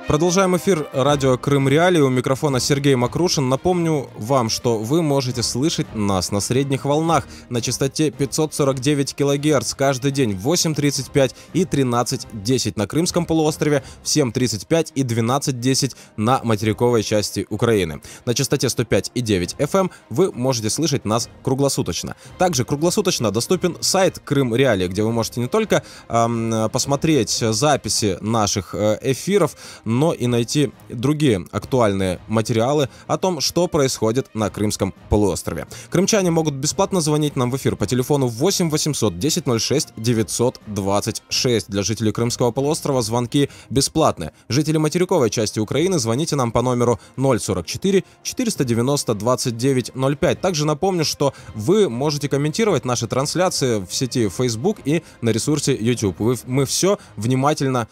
Продолжаем эфир радио Крым Реалии. У микрофона Сергей Макрушин. Напомню вам, что вы можете слышать нас на средних волнах на частоте 549 кГц каждый день в 8:35 и 13:10 на Крымском полуострове, в 7:35 и 12:10 на материковой части Украины. На частоте 105,9 FM вы можете слышать нас круглосуточно. Также круглосуточно доступен сайт Крым Реалии, где вы можете не только посмотреть записи наших эфиров, но и найти другие актуальные материалы о том, что происходит на Крымском полуострове. Крымчане могут бесплатно звонить нам в эфир по телефону 8 800 1006 926. Для жителей Крымского полуострова звонки бесплатные. Жители материковой части Украины звоните нам по номеру 044 490 2905. Также напомню, что вы можете комментировать наши трансляции в сети Facebook и на ресурсе YouTube. Мы все внимательно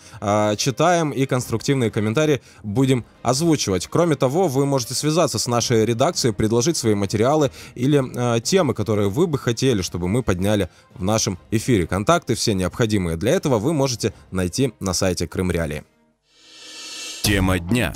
читаем и конструктивные комментарии будем озвучивать. Кроме того, вы можете связаться с нашей редакцией, предложить свои материалы или темы, которые вы бы хотели, чтобы мы подняли в нашем эфире. Контакты все необходимые для этого вы можете найти на сайте Крым Реалии. Тема дня.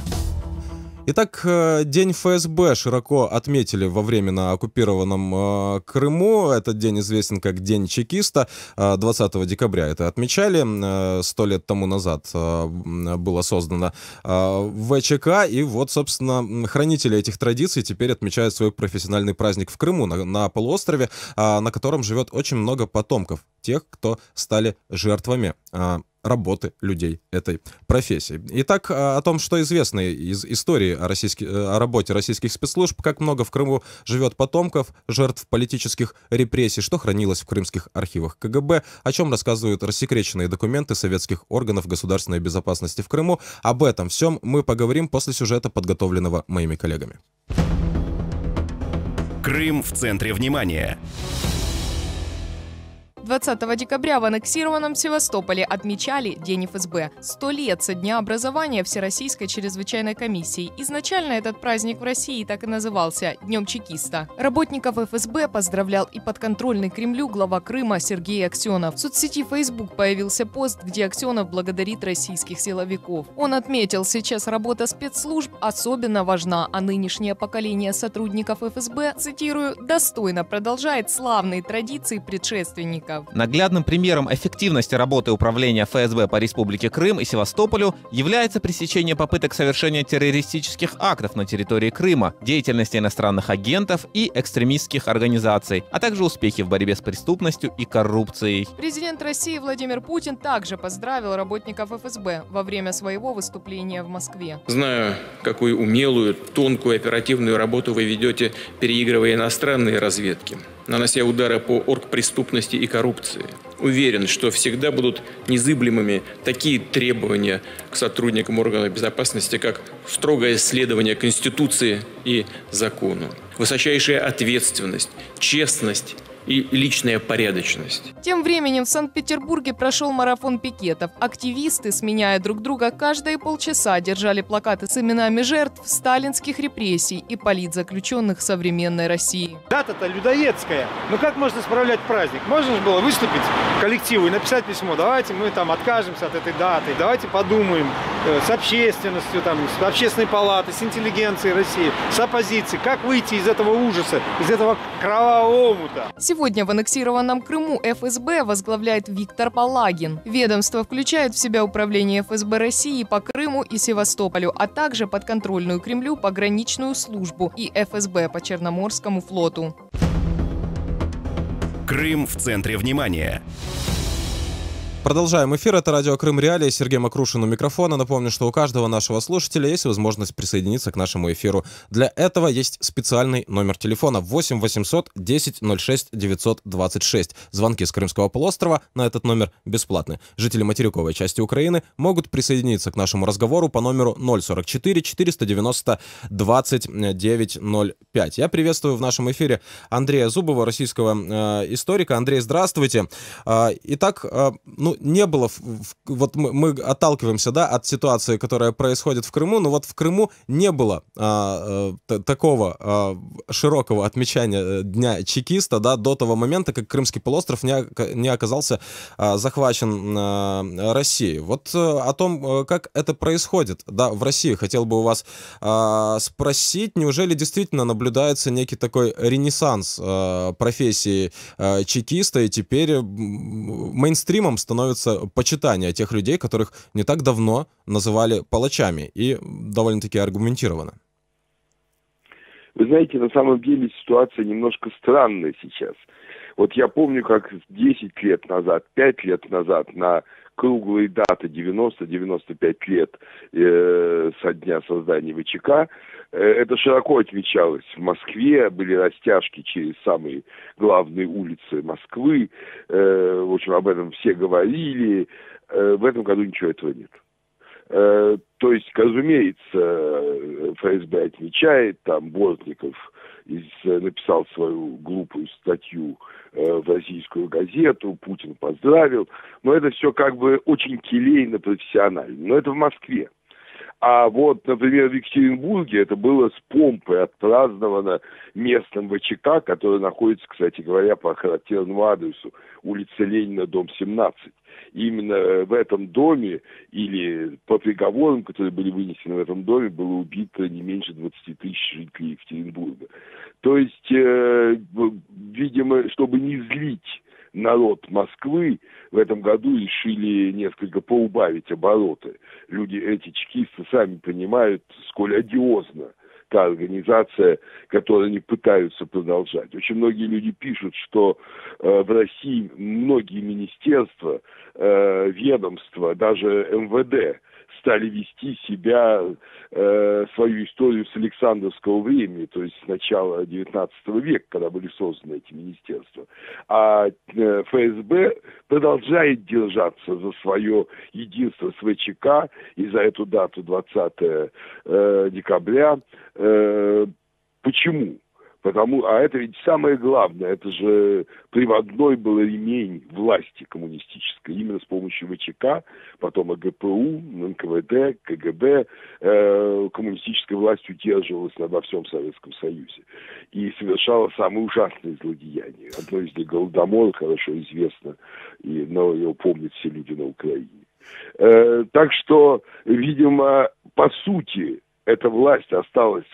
Итак, День ФСБ широко отметили во временно оккупированном Крыму. Этот день известен как День чекиста. 20 декабря это отмечали. 100 лет тому назад было создано ВЧК. И вот, собственно, хранители этих традиций теперь отмечают свой профессиональный праздник в Крыму, на полуострове, на котором живет очень много потомков тех, кто стали жертвами работы людей этой профессии. Итак, о том, что известно из истории о работе российских спецслужб, как много в Крыму живет потомков, жертв политических репрессий, что хранилось в крымских архивах КГБ, о чем рассказывают рассекреченные документы советских органов государственной безопасности в Крыму. Об этом всем мы поговорим после сюжета, подготовленного моими коллегами. Крым в центре внимания. 20 декабря в аннексированном Севастополе отмечали День ФСБ. 100 лет со дня образования Всероссийской чрезвычайной комиссии. Изначально этот праздник в России так и назывался – Днем чекиста. Работников ФСБ поздравлял и подконтрольный Кремлю глава Крыма Сергей Аксенов. В соцсети Facebook появился пост, где Аксенов благодарит российских силовиков. Он отметил, сейчас работа спецслужб особенно важна, а нынешнее поколение сотрудников ФСБ, цитирую, достойно продолжает славные традиции предшественников. Наглядным примером эффективности работы управления ФСБ по Республике Крым и Севастополю является пресечение попыток совершения террористических актов на территории Крыма, деятельности иностранных агентов и экстремистских организаций, а также успехи в борьбе с преступностью и коррупцией. Президент России Владимир Путин также поздравил работников ФСБ во время своего выступления в Москве. Знаю, какую умелую, тонкую, оперативную работу вы ведете, переигрывая иностранные разведки, нанося удары по оргпреступности и коррупции. Уверен, что всегда будут незыблемыми такие требования к сотрудникам органов безопасности, как строгое следование Конституции и закону, высочайшая ответственность, честность и личная порядочность. Тем временем в Санкт-Петербурге прошел марафон пикетов. Активисты, сменяя друг друга каждые полчаса, держали плакаты с именами жертв сталинских репрессий и политзаключенных современной России. Дата-то людоедская. Ну как можно справлять праздник? Можно же было выступить коллективу и написать письмо. Давайте мы там откажемся от этой даты. Давайте подумаем с общественностью, там, с общественной палатой, с интеллигенцией России, с оппозицией. Как выйти из этого ужаса, из этого кровавого омута? Сегодня в аннексированном Крыму ФСБ возглавляет Виктор Палагин. Ведомство включает в себя управление ФСБ России по Крыму и Севастополю, а также подконтрольную Кремлю пограничную службу и ФСБ по Черноморскому флоту. Крым в центре внимания. Продолжаем эфир. Это радио Крым Реалии. Сергей Макрушин у микрофона. Напомню, что у каждого нашего слушателя есть возможность присоединиться к нашему эфиру. Для этого есть специальный номер телефона 8 800 1006 926. Звонки с Крымского полуострова на этот номер бесплатны. Жители материковой части Украины могут присоединиться к нашему разговору по номеру 044 490 2905. Я приветствую в нашем эфире Андрея Зубова, российского историка. Андрей, здравствуйте. Итак, не было, вот мы отталкиваемся, да, от ситуации, которая происходит в Крыму, но вот в Крыму не было такого широкого отмечания Дня чекиста, да, до того момента, как Крымский полуостров не оказался захвачен Россией. Вот о том, как это происходит, да, в России, хотел бы у вас спросить, неужели действительно наблюдается некий такой ренессанс профессии чекиста, и теперь мейнстримом становится почитание тех людей, которых не так давно называли палачами, и довольно-таки аргументированно? Вы знаете, на самом деле ситуация немножко странная сейчас. Вот я помню, как 10 лет назад, 5 лет назад на круглые даты 90-95 лет со дня создания ВЧК, это широко отмечалось. В Москве были растяжки через самые главные улицы Москвы. В общем, об этом все говорили. В этом году ничего этого нет. То есть, разумеется, ФСБ отмечает, там Бортников написал свою глупую статью в российскую газету, Путин поздравил, но это все как бы очень келейно, профессионально. Но это в Москве. А вот, например, в Екатеринбурге это было с помпой отпраздновано местным ВЧК, который находится, кстати говоря, по характерному адресу, улица Ленина, дом 17. И именно в этом доме, или по приговорам, которые были вынесены в этом доме, было убито не меньше 20 тысяч жителей Екатеринбурга. То есть, видимо, чтобы не злить народ Москвы, в этом году решили несколько поубавить обороты. Люди, эти чекисты, сами понимают, сколь одиозна та организация, которую они пытаются продолжать. Очень многие люди пишут, что в России многие министерства, ведомства, даже МВД стали вести себя, свою историю с Александровского времени, то есть с начала XIX века, когда были созданы эти министерства. А ФСБ продолжает держаться за свое единство с ВЧК и за эту дату 20 декабря. Почему? А это ведь самое главное, это же приводной был ремень власти коммунистической. Именно с помощью ВЧК, потом АГПУ, НКВД, КГБ, коммунистическая власть удерживалась во всем Советском Союзе и совершала самые ужасные злодеяния. Одно из них Голодомор, хорошо известно, но его помнят все люди на Украине. Так что, видимо, по сути, эта власть осталась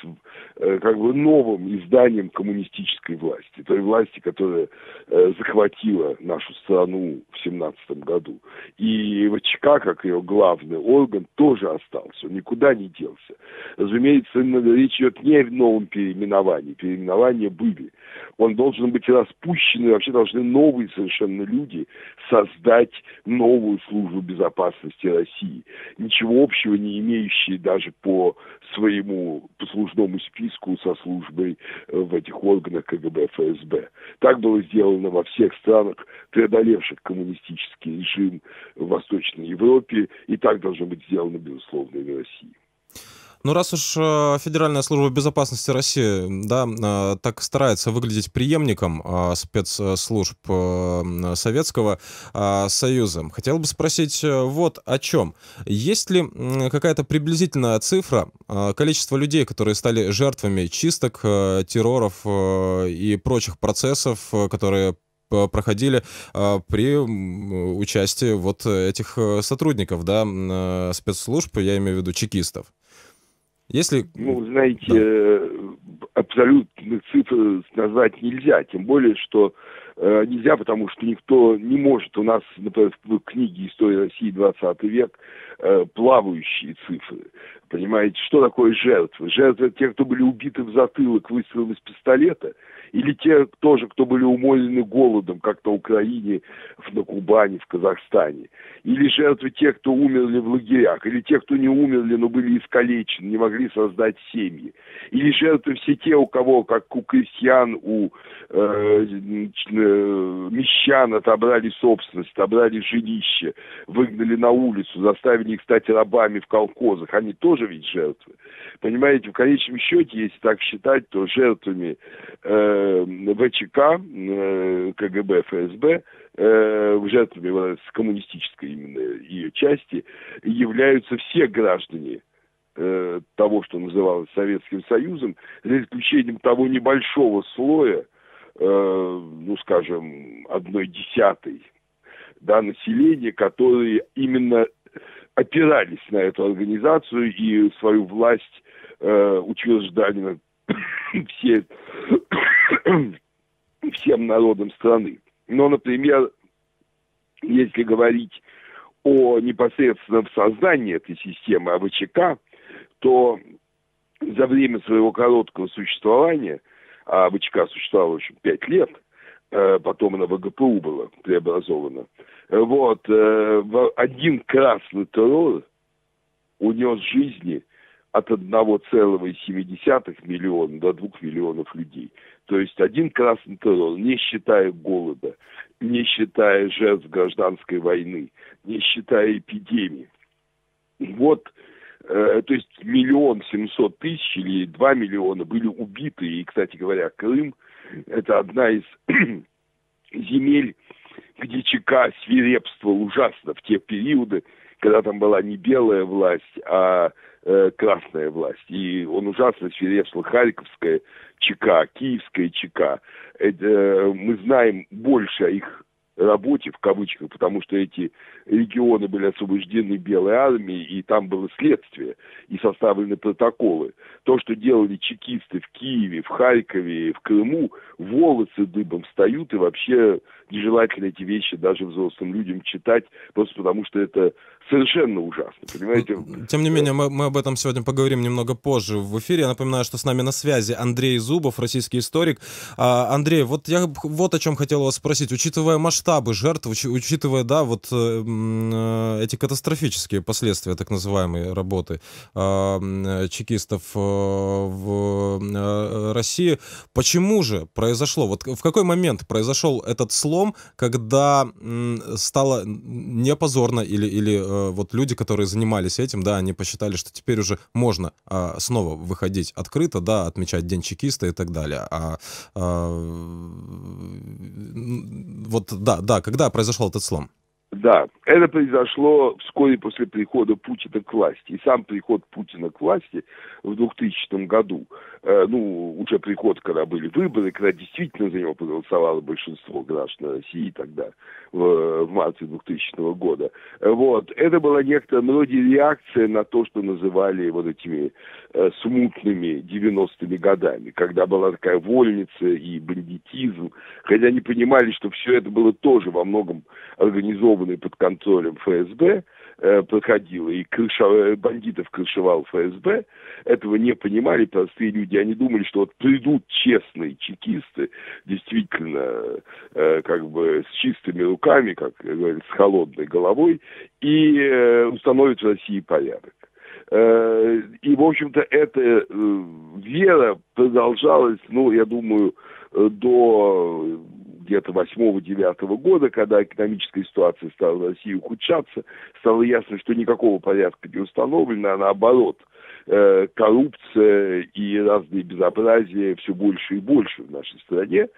как бы новым изданием коммунистической власти, той власти, которая захватила нашу страну в 1917 году. И ВЧК, как ее главный орган, тоже остался, он никуда не делся. Разумеется, речь идет не о новом переименовании, переименования были. Он должен быть распущен, и вообще должны новые совершенно люди создать новую службу безопасности России, ничего общего не имеющие даже по своему послужному списку со службой в этих органах КГБ, ФСБ. Так было сделано во всех странах, преодолевших коммунистический режим в Восточной Европе, и так должно быть сделано, безусловно, и в России. Ну, раз уж Федеральная служба безопасности России, да, так старается выглядеть преемником спецслужб Советского Союза, хотел бы спросить вот о чем. Есть ли какая-то приблизительная цифра количества людей, которые стали жертвами чисток, терроров и прочих процессов, которые проходили при участии вот этих сотрудников, да, спецслужб, я имею в виду чекистов? Если... Ну, знаете, абсолютных цифр назвать нельзя, тем более, что нельзя, потому что никто не может. У нас, например, в книге «История России 20 век» плавающие цифры. Понимаете, что такое жертвы? Жертвы — это те, кто были убиты в затылок выстрелом из пистолета, или те тоже, кто были уморены голодом, как на Украине, на Кубани, в Казахстане. Или жертвы те, кто умерли в лагерях, или те, кто не умерли, но были искалечены, не могли создать семьи. Или жертвы все те, у кого, как у крестьян, у мещан отобрали собственность, отобрали жилище, выгнали на улицу, заставили древних стать рабами в колхозах, они тоже ведь жертвы. Понимаете, в конечном счете, если так считать, то жертвами ВЧК, КГБ, ФСБ, жертвами коммунистической именно ее части являются все граждане того, что называлось Советским Союзом, за исключением того небольшого слоя, ну, скажем, 1/10, да, населения, которые именно опирались на эту организацию и свою власть утверждали над всем народом страны. Но, например, если говорить о непосредственном создании этой системы АВЧК, то за время своего короткого существования, а АВЧК существовала, в общем, 5 лет, потом она в ВГПУ была преобразована, вот, один красный террор унес жизни от 1,7 миллиона до 2 миллионов людей. То есть один красный террор, не считая голода, не считая жертв гражданской войны, не считая эпидемий. Вот, то есть 1 700 000 или 2 миллиона были убиты. И, кстати говоря, Крым – это одна из земель, где ЧК свирепствовал ужасно в те периоды, когда там была не белая власть, а красная власть. И он ужасно свирепствовал. Харьковская ЧК, Киевская ЧК. Мы знаем больше о их работе, в кавычках, потому что эти регионы были освобождены Белой армией, и там было следствие, и составлены протоколы. То, что делали чекисты в Киеве, в Харькове, в Крыму, волосы дыбом встают, и вообще нежелательно эти вещи даже взрослым людям читать, просто потому что это совершенно ужасно, понимаете? Тем не менее, мы об этом сегодня поговорим немного позже в эфире. Я напоминаю, что с нами на связи Андрей Зубов, российский историк. Андрей, вот я вот о чем хотел вас спросить. Учитывая масштабы жертв, учитывая, да, вот эти катастрофические последствия так называемой работы чекистов в России, почему же произошло, вот в какой момент произошел этот слом, когда стало не позорно или вот люди, которые занимались этим, да, они посчитали, что теперь уже можно снова выходить открыто, да, отмечать День чекиста и так далее. Вот, да, когда произошел этот слом? Да, это произошло вскоре после прихода Путина к власти. И сам приход Путина к власти в 2000 году, уже приход, когда были выборы, когда действительно за него проголосовало большинство граждан России тогда, в марте 2000 года, вот, это была некотором роде реакция на то, что называли вот этими смутными 90-ми годами, когда была такая вольница и бандитизм, хотя они понимали, что все это было тоже во многом организовано под контролем ФСБ, проходило, и бандитов крышевал ФСБ, этого не понимали простые люди. Они думали, что вот придут честные чекисты, действительно, как бы с чистыми руками, как говорят, с холодной головой, и установят в России порядок. И, в общем-то, эта вера продолжалась, я думаю, до где-то 8-9 года, когда экономическая ситуация стала в России ухудшаться, стало ясно, что никакого порядка не установлено, а наоборот, коррупция и разные безобразия все больше и больше в нашей стране.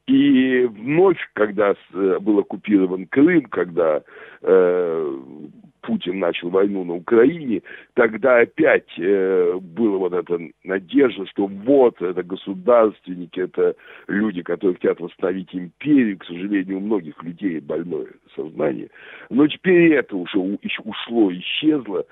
И вновь, когда был оккупирован Крым, когда Путин начал войну на Украине, тогда опять была вот эта надежда, что вот, это государственники, это люди, которые хотят восстановить империю. К сожалению, у многих людей больное сознание. Но теперь это уже ушло, исчезло,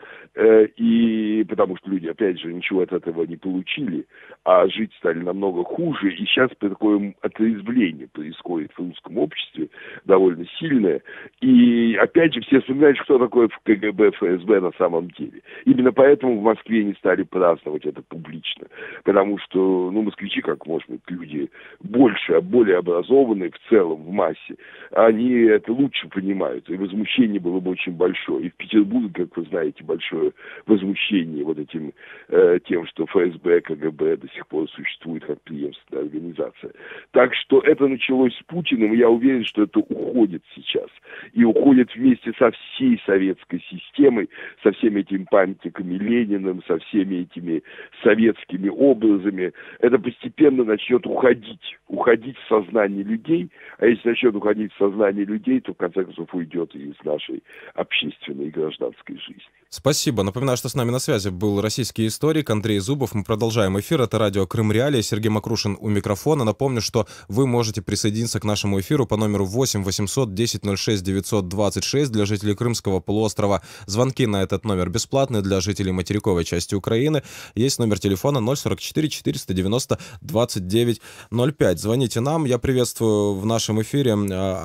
и потому что люди, опять же, ничего от этого не получили, а жить стали намного хуже. И сейчас такое отрезвление происходит в русском обществе, довольно сильное. И опять же, все вспоминают, что такое КГБ, ФСБ на самом деле. Именно поэтому в Москве не стали праздновать это публично. Потому что, москвичи, как, может быть, люди более образованные в целом, в массе, они это лучше понимают. И возмущение было бы очень большое. И в Петербурге, как вы знаете, большое возмущение вот этим, тем, что ФСБ, КГБ до сих пор существует как преемственная организация. Так что это началось с Путиным, и я уверен, что это уходит сейчас. И уходит вместе со всей советской политической системой, со всеми этими памятниками Лениным, со всеми этими советскими образами, это постепенно начнет уходить в сознание людей, а если начнет уходить в сознание людей, то в конце концов уйдет и из нашей общественной и гражданской жизни. Спасибо. Напоминаю, что с нами на связи был российский историк Андрей Зубов. Мы продолжаем эфир. Это радио Крым Реалии. Сергей Макрушин у микрофона. Напомню, что вы можете присоединиться к нашему эфиру по номеру 8 800 10 06 926 для жителей Крымского полуострова. Звонки на этот номер бесплатные, для жителей материковой части Украины есть номер телефона 044 490 29 05. Звоните нам. Я приветствую в нашем эфире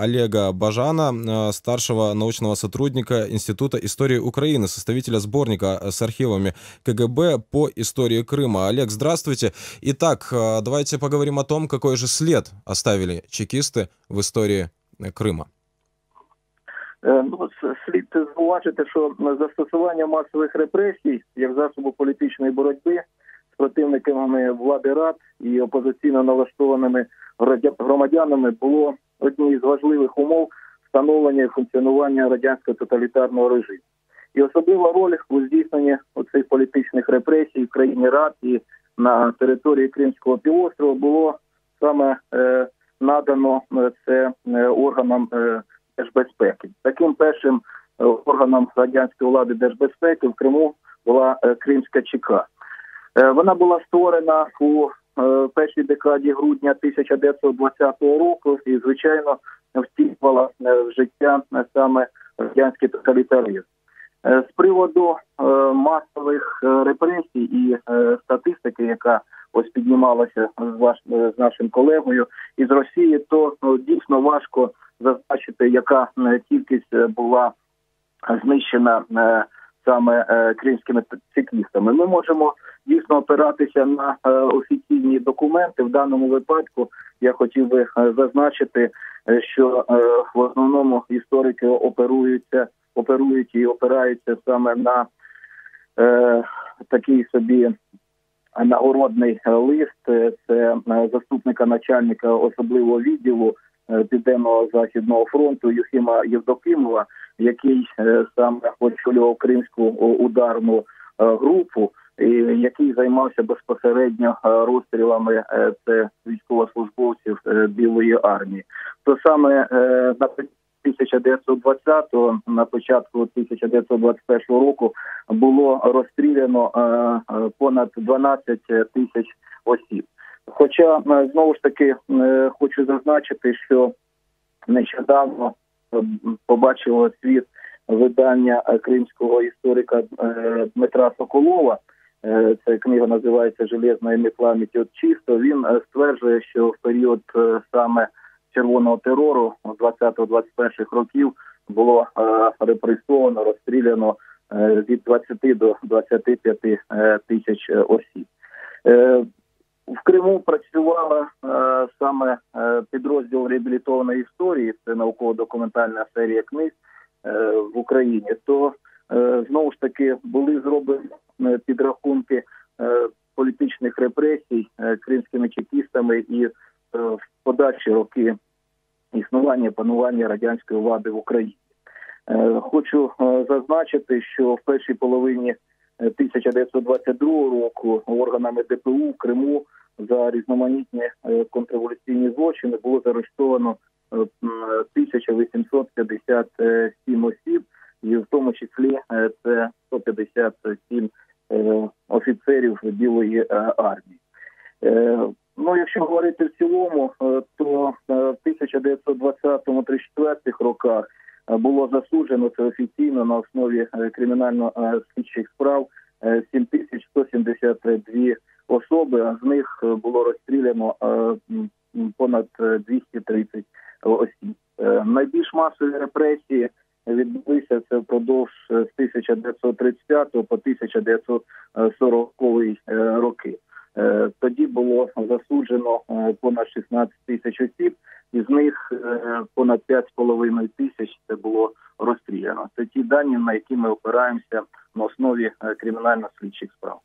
Олега Бажана, старшего научного сотрудника Института истории Украины, составителя сборника с архивами КГБ по истории Крыма. Олег, здравствуйте. Итак, давайте поговорим о том, какой же след оставили чекисты в історії Крима. Слід зауважити, що застосування масових репресій як засобу політичної боротьби з противниками влади РАД і опозиційно налаштованими громадянами було однією з важливих умов встановлення і функціонування радянського тоталітарного режиму. І особлива роль у здійсненні цих політичних репресій в країні РАД і на території Кримського півострова було саме надано це органам Держбезпеки. Таким першим органом радянської влади Держбезпеки в Криму була Кримська ЧК. Вона була створена у першій декаді грудня 1920 року і, звичайно, втілювала в життя саме радянський тоталітаризм. З приводу масових репресій і статистики, яка ось піднімалася з нашим колегою із Росії, то дійсно важко зазначити, яка кількість була знищена саме кримськими чекістами. Ми можемо дійсно опиратися на офіційні документи. В даному випадку я хотів би зазначити, що в основному історики оперують і опираються саме на такий собі нагородний лист. Це заступника начальника особливого відділу Південного Західного фронту Юхима Євдокимова, який саме очолював Кримську ударну групу, і який займався безпосередньо розстрілами військовослужбовців Білої армії. То саме на 1920-го, на початку 1921 року було розстріляно понад 12 тисяч осіб. Хоча, знову ж таки, хочу зазначити, що нещодавно побачило світ видання кримського історика Дмитра Соколова. Ця книга називається «Железна пам'ять от чисто». Він стверджує, що в період саме червоного терору 20-21 років було репресовано, розстріляно від 20 до 25 тисяч осіб. В Криму працювала саме підрозділ реабілітованої історії, це науково-документальна серія книг в Україні, то знову ж таки були зроблені підрахунки політичних репресій кримськими чекістами і в подальші роки існування, панування радянської влади в Україні. Хочу зазначити, що в першій половині 1922 року органами ДПУ в Криму за різноманітні контрреволюційні злочини було заарештовано 1857 осіб, і в тому числі це 157 офіцерів Білої армії. Якщо говорити в цілому, то в 1920-34 роках було засуджено, це офіційно на основі кримінально-слідчих справ, 7172 особи, а з них було розстріляно понад 230 осіб. Найбільш масові репресії відбулися це впродовж з 1935 по 1940 роки. Тоді було засуджено понад 16 тисяч осіб, із них понад 5,5 тисяч це було розстріляно. Це ті дані, на які ми опираємося на основі кримінально-слідчих справ.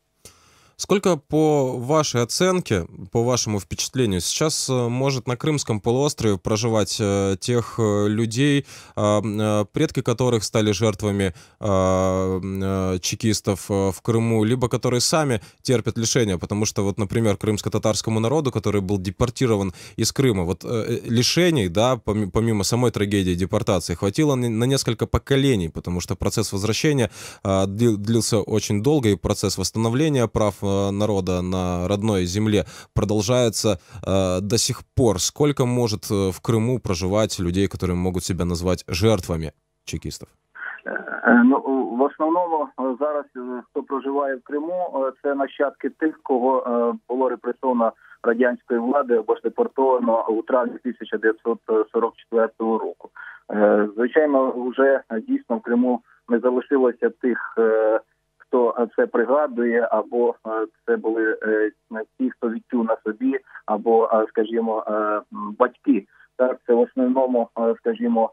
Сколько, по вашей оценке, по вашему впечатлению, сейчас может на Крымском полуострове проживать тех людей, предки которых стали жертвами чекистов в Крыму, либо которые сами терпят лишения? Потому что, вот, например, крымско-татарскому народу, который был депортирован из Крыма, вот лишений, да, помимо самой трагедии депортации, хватило на несколько поколений, потому что процесс возвращения длился очень долго, и процесс восстановления прав народа на родной земле продолжается до сих пор. Сколько может в Крыму проживать людей, которые могут себя назвать жертвами чекистов? Ну, в основному зараз, хто проживає в Криму, це нащадки тих, кого було репресовано радянської влади або ж депортовано у травні 1944 року. Звичайно, вже дійсно в Криму не залишилося тих, хто це пригадує, або це були ті, хто відчув на собі, або, скажімо, батьки. Так, це в основному, скажімо,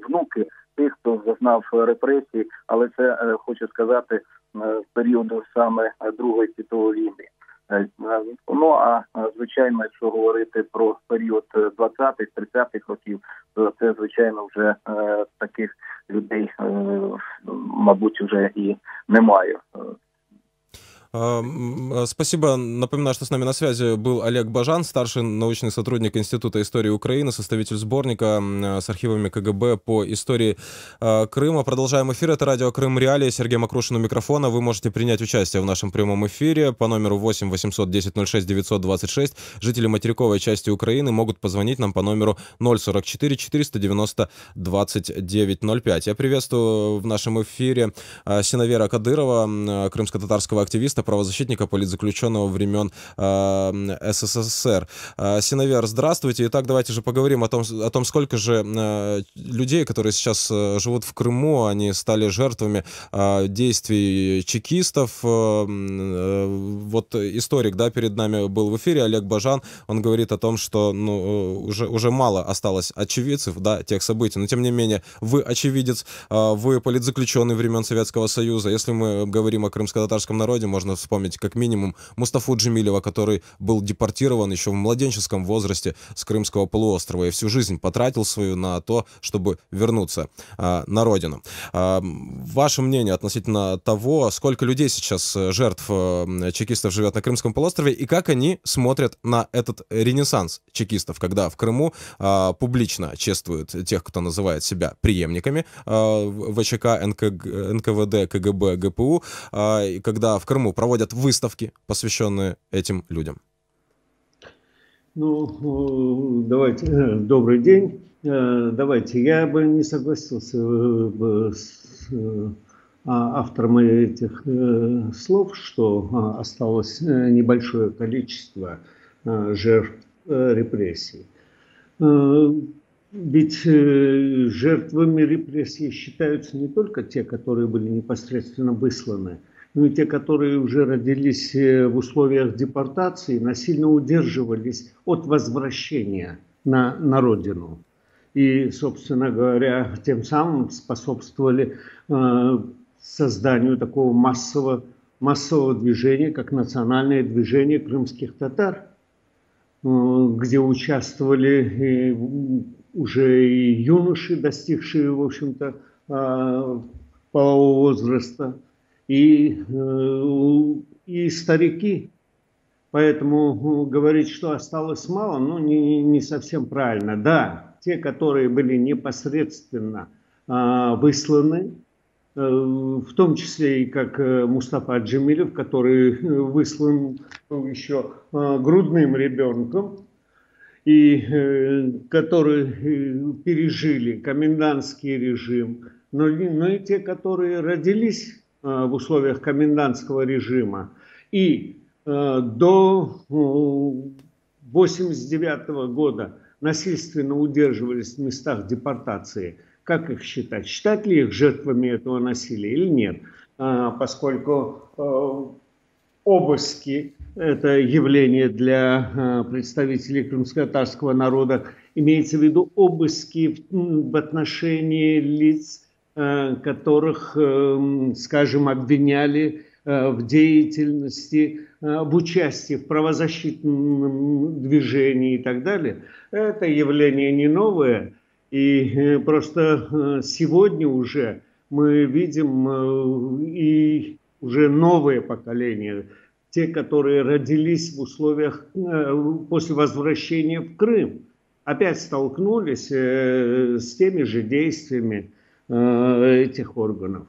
внуки тих, хто зазнав репресій, але це, хочу сказати, з періоду саме Другої світової війни. Ну, а звичайно, якщо говорити про період 20-30-х років, то це, звичайно, вже таких людей, мабуть, вже і немає. Спасибо. Напоминаю, что с нами на связи был Олег Бажан, старший научный сотрудник Института истории Украины, составитель сборника с архивами КГБ по истории Крыма. Продолжаем эфир. Это радио Крым Реалии. Сергей Макрушин у микрофона. Вы можете принять участие в нашем прямом эфире по номеру 8 800 10 06 926. Жители материковой части Украины могут позвонить нам по номеру 044 490 2905. Я приветствую в нашем эфире Синавера Кадырова, крымско-татарского активиста, правозащитника, политзаключенного времен СССР. Синавер, здравствуйте. Итак, давайте же поговорим о том, сколько же людей, которые сейчас живут в Крыму, они стали жертвами действий чекистов. Вот историк, да, перед нами был в эфире, Олег Бажан, он говорит о том, что уже мало осталось очевидцев, да, тех событий, но тем не менее вы очевидец, вы политзаключенный времен Советского Союза. Если мы говорим о крымско-татарском народе, можно вспомнить как минимум Мустафу Джемилева, который был депортирован еще в младенческом возрасте с Крымского полуострова и всю жизнь потратил свою на то, чтобы вернуться на родину. Ваше мнение относительно того, сколько людей сейчас жертв чекистов живет на Крымском полуострове и как они смотрят на этот ренессанс чекистов, когда в Крыму публично чествуют тех, кто называет себя преемниками ВЧК, НКВД, КГБ, ГПУ, и когда в Крыму проводят выставки, посвященные этим людям? Ну, давайте, добрый день. Давайте, я бы не согласился с автором этих слов, что осталось небольшое количество жертв репрессий. Ведь жертвами репрессий считаются не только те, которые были непосредственно высланы, но и те, которые уже родились в условиях депортации, насильно удерживались от возвращения на родину. И, собственно говоря, тем самым способствовали созданию такого массового движения, как национальное движение крымских татар, где участвовали уже и юноши, достигшие, в общем-то, полового возраста, и старики. Поэтому говорить, что осталось мало, ну, не совсем правильно. Да, те, которые были непосредственно высланы, в том числе и как Мустафа Джемилев, который выслан еще грудным ребенком, и которые пережили комендантский режим, но и те, которые родились в условиях комендантского режима и до 1989 года насильственно удерживались в местах депортации. Как их считать? Считать ли их жертвами этого насилия или нет? Поскольку обыски – это явление для представителей крымско-татарского народа, имеется в виду обыски в отношении лиц, которых, скажем, обвиняли в деятельности, в участии в правозащитном движении и так далее. Это явление не новое. И просто сегодня уже мы видим и уже новое поколение, те, которые родились в условиях после возвращения в Крым, опять столкнулись с теми же действиями этих органов.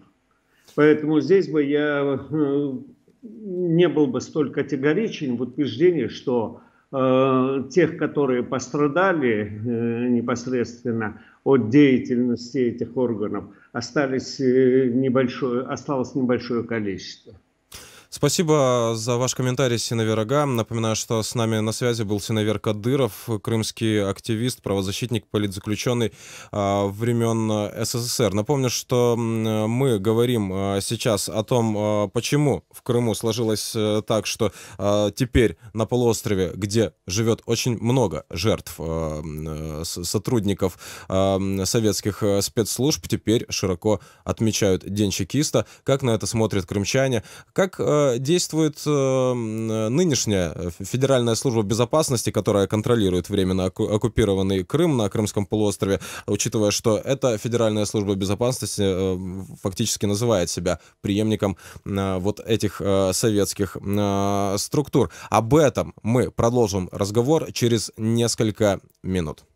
Поэтому здесь бы я не был бы столь категоричен в утверждении, что тех, которые пострадали непосредственно от деятельности этих органов, осталось небольшое количество. Спасибо за ваш комментарий, Синавер Ага. Напоминаю, что с нами на связи был Синавер Кадыров, крымский активист, правозащитник, политзаключенный времен СССР. Напомню, что мы говорим сейчас о том, почему в Крыму сложилось так, что теперь на полуострове, где живет очень много жертв сотрудников советских спецслужб, теперь широко отмечают День чекиста. Как на это смотрят крымчане? Как действует нынешняя Федеральная служба безопасности, которая контролирует временно оккупированный Крым на Крымском полуострове, учитывая, что эта Федеральная служба безопасности фактически называет себя преемником вот этих советских структур. Об этом мы продолжим разговор через несколько минут.